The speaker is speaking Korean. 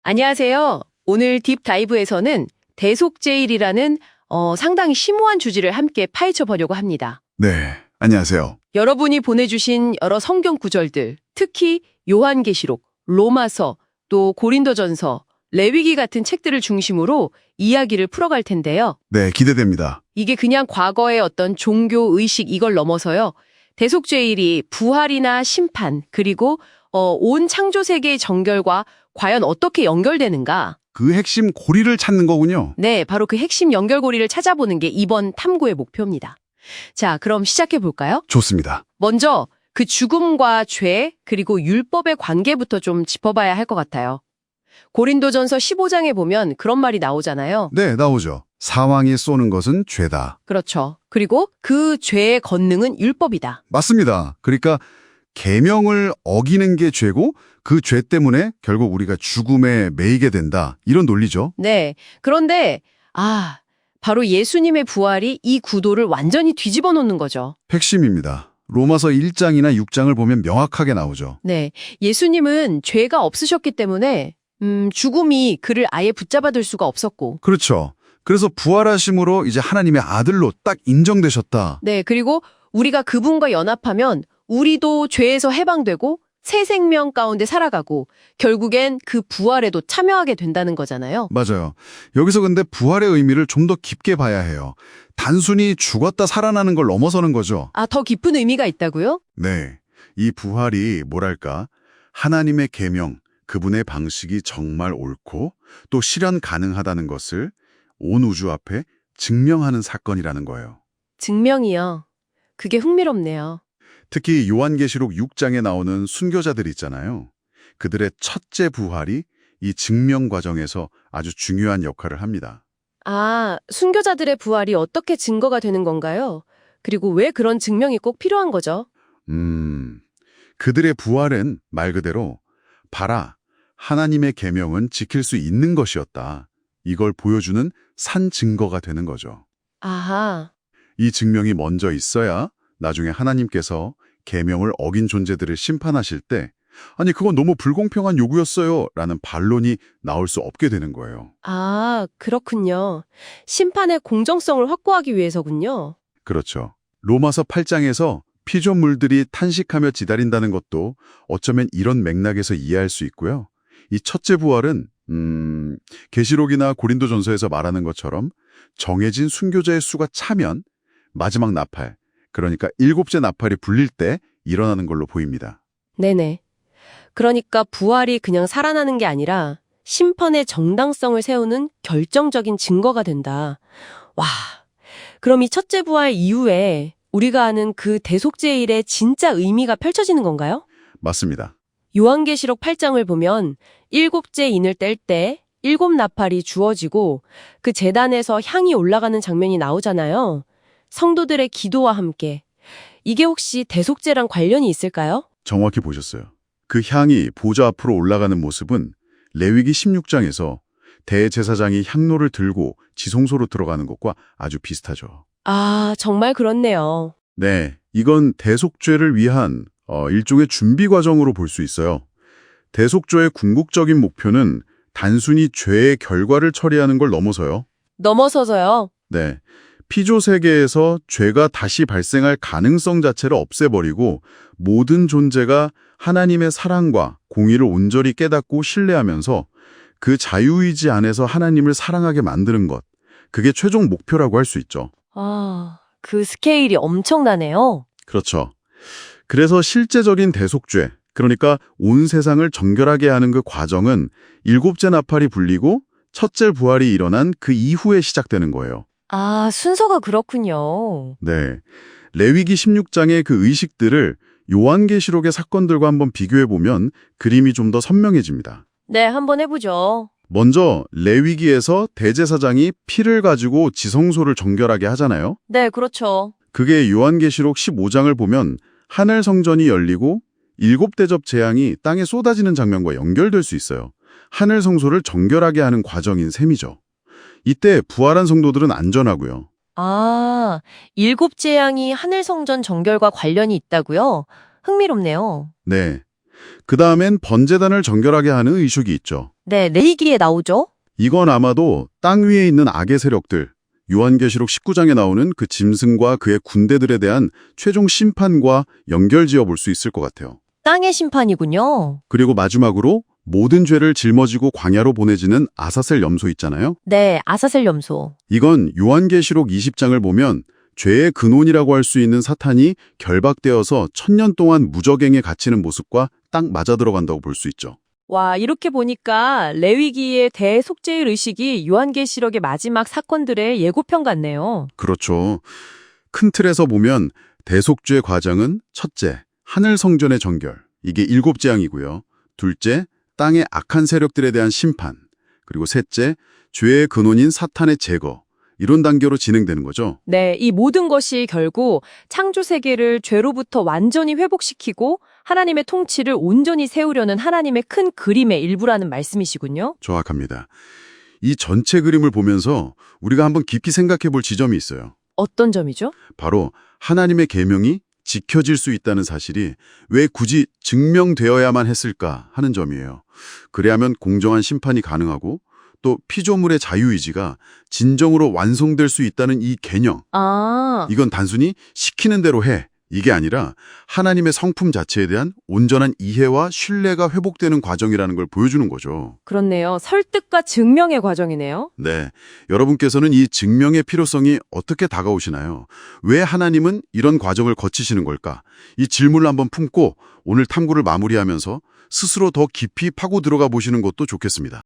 안녕하세요. 오늘 딥다이브에서는 대속제일이라는 상당히 심오한 주제를 함께 파헤쳐 보려고 합니다. 네, 안녕하세요. 여러분이 보내주신 여러 성경 구절들, 특히 요한계시록, 로마서, 또 고린도전서, 레위기 같은 책들을 중심으로 이야기를 풀어갈 텐데요. 네, 기대됩니다. 이게 그냥 과거의 어떤 종교 의식 이걸 넘어서요. 대속죄일이 부활이나 심판, 그리고 온 창조 세계의 정결과 과연 어떻게 연결되는가? 그 핵심 고리를 찾는 거군요. 네, 바로 그 핵심 연결고리를 찾아보는 게 이번 탐구의 목표입니다. 자, 그럼 시작해 볼까요? 좋습니다. 먼저 그 죽음과 죄, 그리고 율법의 관계부터 좀 짚어봐야 할 것 같아요. 고린도전서 15장에 보면 그런 말이 나오잖아요. 네, 나오죠. 사망이 쏘는 것은 죄다. 그렇죠. 그리고 그 죄의 권능은 율법이다. 맞습니다. 그러니까 계명을 어기는 게 죄고 그 죄 때문에 결국 우리가 죽음에 매이게 된다. 이런 논리죠. 네. 그런데 바로 예수님의 부활이 이 구도를 완전히 뒤집어 놓는 거죠. 핵심입니다. 로마서 1장이나 6장을 보면 명확하게 나오죠. 네. 예수님은 죄가 없으셨기 때문에 죽음이 그를 아예 붙잡아둘 수가 없었고. 그렇죠. 그래서 부활하심으로 이제 하나님의 아들로 딱 인정되셨다. 네. 그리고 우리가 그분과 연합하면 우리도 죄에서 해방되고 새 생명 가운데 살아가고 결국엔 그 부활에도 참여하게 된다는 거잖아요. 맞아요. 여기서 근데 부활의 의미를 좀 더 깊게 봐야 해요. 단순히 죽었다 살아나는 걸 넘어서는 거죠. 더 깊은 의미가 있다고요? 네. 이 부활이 뭐랄까 하나님의 계명, 그분의 방식이 정말 옳고 또 실현 가능하다는 것을 온 우주 앞에 증명하는 사건이라는 거예요. 증명이요. 그게 흥미롭네요. 특히 요한계시록 6장에 나오는 순교자들 있잖아요. 그들의 첫째 부활이 이 증명 과정에서 아주 중요한 역할을 합니다. 순교자들의 부활이 어떻게 증거가 되는 건가요? 그리고 왜 그런 증명이 꼭 필요한 거죠? 그들의 부활은 말 그대로 봐라, 하나님의 계명은 지킬 수 있는 것이었다. 이걸 보여주는 산 증거가 되는 거죠. 아하. 이 증명이 먼저 있어야 나중에 하나님께서 계명을 어긴 존재들을 심판하실 때 아니 그건 너무 불공평한 요구였어요 라는 반론이 나올 수 없게 되는 거예요. 그렇군요. 심판의 공정성을 확보하기 위해서군요. 그렇죠. 로마서 8장에서 피조물들이 탄식하며 지달린다는 것도 어쩌면 이런 맥락에서 이해할 수 있고요. 이 첫째 부활은 계시록이나 고린도전서에서 말하는 것처럼 정해진 순교자의 수가 차면 마지막 나팔, 그러니까 7째 나팔이 불릴 때 일어나는 걸로 보입니다. 네네. 그러니까 부활이 그냥 살아나는 게 아니라 심판의 정당성을 세우는 결정적인 증거가 된다. 와, 그럼 이 첫째 부활 이후에 우리가 아는 그 대속죄일의 진짜 의미가 펼쳐지는 건가요? 맞습니다. 요한계시록 8장을 보면 7째 인을 뗄 때 7 나팔이 주어지고 그 제단에서 향이 올라가는 장면이 나오잖아요. 성도들의 기도와 함께. 이게 혹시 대속죄랑 관련이 있을까요? 정확히 보셨어요. 그 향이 보좌 앞으로 올라가는 모습은 레위기 16장에서 대제사장이 향로를 들고 지성소로 들어가는 것과 아주 비슷하죠. 정말 그렇네요. 네, 이건 대속죄를 위한 일종의 준비 과정으로 볼 수 있어요. 대속죄의 궁극적인 목표는 단순히 죄의 결과를 처리하는 걸 넘어서요. 넘어서서요. 네, 피조 세계에서 죄가 다시 발생할 가능성 자체를 없애버리고 모든 존재가 하나님의 사랑과 공의를 온전히 깨닫고 신뢰하면서 그 자유의지 안에서 하나님을 사랑하게 만드는 것. 그게 최종 목표라고 할 수 있죠. 그 스케일이 엄청나네요. 그렇죠. 그래서 실제적인 대속죄, 그러니까 온 세상을 정결하게 하는 그 과정은 7째 나팔이 불리고 첫째 부활이 일어난 그 이후에 시작되는 거예요. 순서가 그렇군요. 네, 레위기 16장의 그 의식들을 요한계시록의 사건들과 한번 비교해보면 그림이 좀 더 선명해집니다. 네, 한번 해보죠. 먼저 레위기에서 대제사장이 피를 가지고 지성소를 정결하게 하잖아요. 네, 그렇죠. 그게 요한계시록 15장을 보면 하늘 성전이 열리고 7대접 재앙이 땅에 쏟아지는 장면과 연결될 수 있어요. 하늘 성소를 정결하게 하는 과정인 셈이죠. 이때 부활한 성도들은 안전하고요. 7 재앙이 하늘 성전 정결과 관련이 있다고요? 흥미롭네요. 네. 그 다음엔 번제단을 정결하게 하는 의식이 있죠. 네, 레위기에 나오죠. 이건 아마도 땅 위에 있는 악의 세력들, 요한계시록 19장에 나오는 그 짐승과 그의 군대들에 대한 최종 심판과 연결지어 볼 수 있을 것 같아요. 땅의 심판이군요. 그리고 마지막으로 모든 죄를 짊어지고 광야로 보내지는 아사셀 염소 있잖아요. 네, 아사셀 염소. 이건 요한계시록 20장을 보면 죄의 근원이라고 할 수 있는 사탄이 결박되어서 1000년 동안 무적행에 갇히는 모습과 딱 맞아 들어간다고 볼 수 있죠. 와, 이렇게 보니까 레위기의 대속죄의 의식이 요한계시록의 마지막 사건들의 예고편 같네요. 그렇죠. 큰 틀에서 보면 대속죄 과정은 첫째, 하늘 성전의 정결. 이게 7재앙이고요. 둘째, 땅의 악한 세력들에 대한 심판. 그리고 셋째, 죄의 근원인 사탄의 제거. 이런 단계로 진행되는 거죠. 네, 이 모든 것이 결국 창조 세계를 죄로부터 완전히 회복시키고 하나님의 통치를 온전히 세우려는 하나님의 큰 그림의 일부라는 말씀이시군요. 정확합니다. 이 전체 그림을 보면서 우리가 한번 깊이 생각해 볼 지점이 있어요. 어떤 점이죠? 바로 하나님의 계명이 지켜질 수 있다는 사실이 왜 굳이 증명되어야만 했을까 하는 점이에요. 그래야면 공정한 심판이 가능하고 또 피조물의 자유의지가 진정으로 완성될 수 있다는 이 개념. 아, 이건 단순히 시키는 대로 해. 이게 아니라 하나님의 성품 자체에 대한 온전한 이해와 신뢰가 회복되는 과정이라는 걸 보여주는 거죠. 그렇네요. 설득과 증명의 과정이네요. 네, 여러분께서는 이 증명의 필요성이 어떻게 다가오시나요? 왜 하나님은 이런 과정을 거치시는 걸까? 이 질문을 한번 품고 오늘 탐구를 마무리하면서 스스로 더 깊이 파고 들어가 보시는 것도 좋겠습니다.